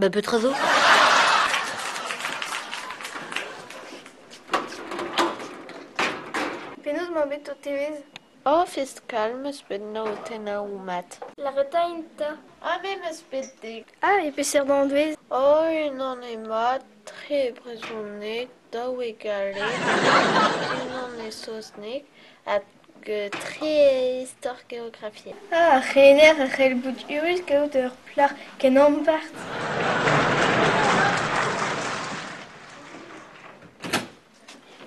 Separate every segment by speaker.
Speaker 1: Bah, peut-être zo.
Speaker 2: Penaos ma bet o tevez?
Speaker 3: Oh, fiscal, meus bet na o tena ou mat.
Speaker 2: La retainta.
Speaker 3: Ah, mais meus bet dek.
Speaker 2: Ah, e peseurt d'an dvez.
Speaker 3: Oh, non e mat, tre brezhonnek, da oe gale, non e sosnek, at tre histoire géographie.
Speaker 2: Ah, rener a c'hell bout urus kaout ur plar ken ambart.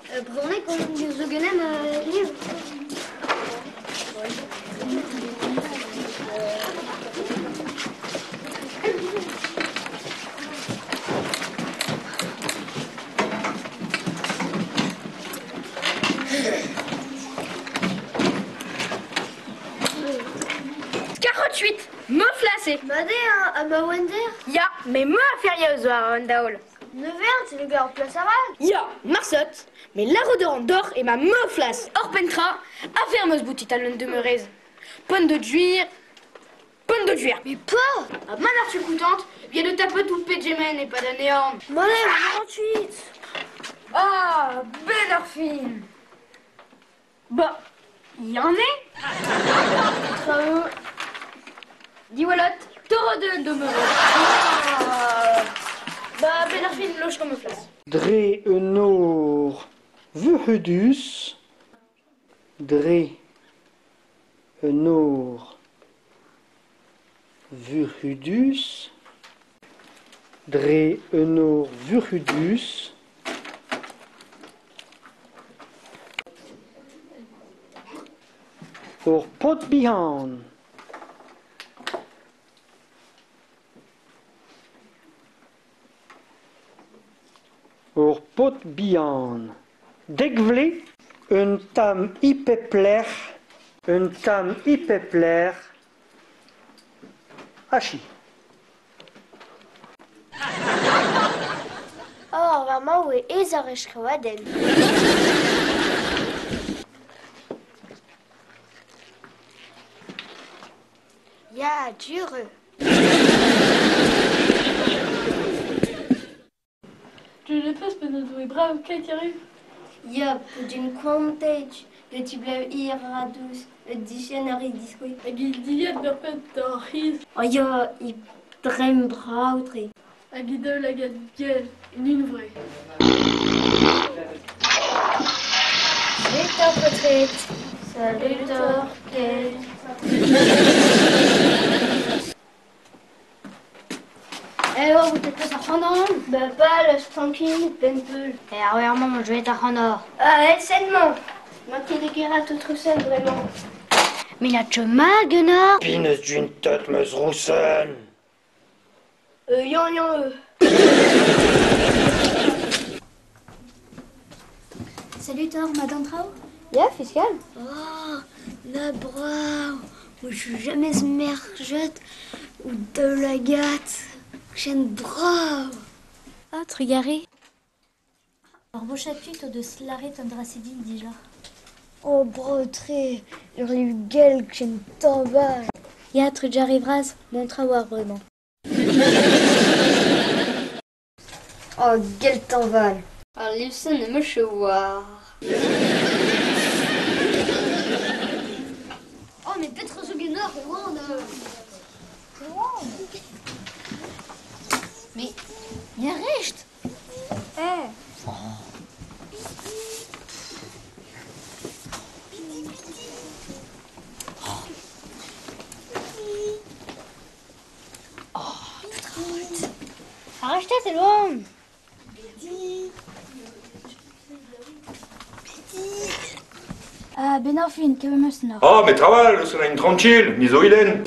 Speaker 2: Brezhonnek on zo genem liv.
Speaker 4: Me flasser.
Speaker 2: Bade a ma wender.
Speaker 4: Ya, mais me affaire zo a an daol.
Speaker 2: Nevern, c'est le gars en place aval.
Speaker 4: Ya, marsot, mais la rodeur en d'or et ma me flas. Or pentra, affaire meus boutit à l'un demeurez. Pon de juir.
Speaker 2: Mais pas.
Speaker 4: A man ar tu coutante, viens de taper tout pédjemen et pas d'anéant.
Speaker 2: Malais, 48.
Speaker 4: Ah, ben ar fin. Bah, y en est. Dis walot, toro de demeurez. Bah, ben ar fin loge comme me flas.
Speaker 5: Dre enor vuhudus. Dre enor vuhudus. Dre enor vuhudus. Or pot bihan. Or pot bihan. Degvle, un tam ipepler, hachi.
Speaker 2: Oh, vraiment, ouais, et ça reste kawaden. Ya, dure.
Speaker 6: Je ne passe pas notre brave, qu'est-ce qui arrive?
Speaker 2: Ya, d'une quantage, le tibler iradus, le dictionnaire disco.
Speaker 6: A gildiad ur pet d'ar riz.
Speaker 2: Oh, ya, il drem brautre.
Speaker 6: A gidol a gad gel, une vraie.
Speaker 2: Salut, retraite. Salut, Torquel.
Speaker 1: Eh oh, vous t'êtes pas ça prendre?
Speaker 2: Bah, pas, laisse tranquille, penpeul.
Speaker 1: Eh, ah ouais, maman, je vais t'apprendre.
Speaker 2: Ah, sainement. Maintenant, il y a tout trucel, vraiment.
Speaker 1: Mais là, tu m'as, Gunnar?
Speaker 5: Pines d'une tête meus roussen.
Speaker 2: Yan,
Speaker 1: Salut, Thor, madame Trao?
Speaker 2: Ya, fiscal.
Speaker 1: Oh, la bravo. Moi, je suis jamais smergette ou de la gâte. J'aime bravo. Ah, tu regardes? Alors, beau chapitre de Slaret Andracidine déjà.
Speaker 2: Oh, brotré. Leur livre gueule que j'aime tant bas.
Speaker 1: Ya, tu j'arriveras, mon travail vraiment.
Speaker 2: Oh, gueule t'en val.
Speaker 4: Alors, livre ne me chevoir.
Speaker 2: Oh, mais peut-être ce Gunnar, c'est loin de... C'est loin.
Speaker 1: Mais, il reste.
Speaker 2: Eh.
Speaker 1: Arrête, c'est loin.
Speaker 6: Ah, ben ar fin, que me meus nor.
Speaker 7: Oh, mais travail, je serai une tranquille, miso ilen.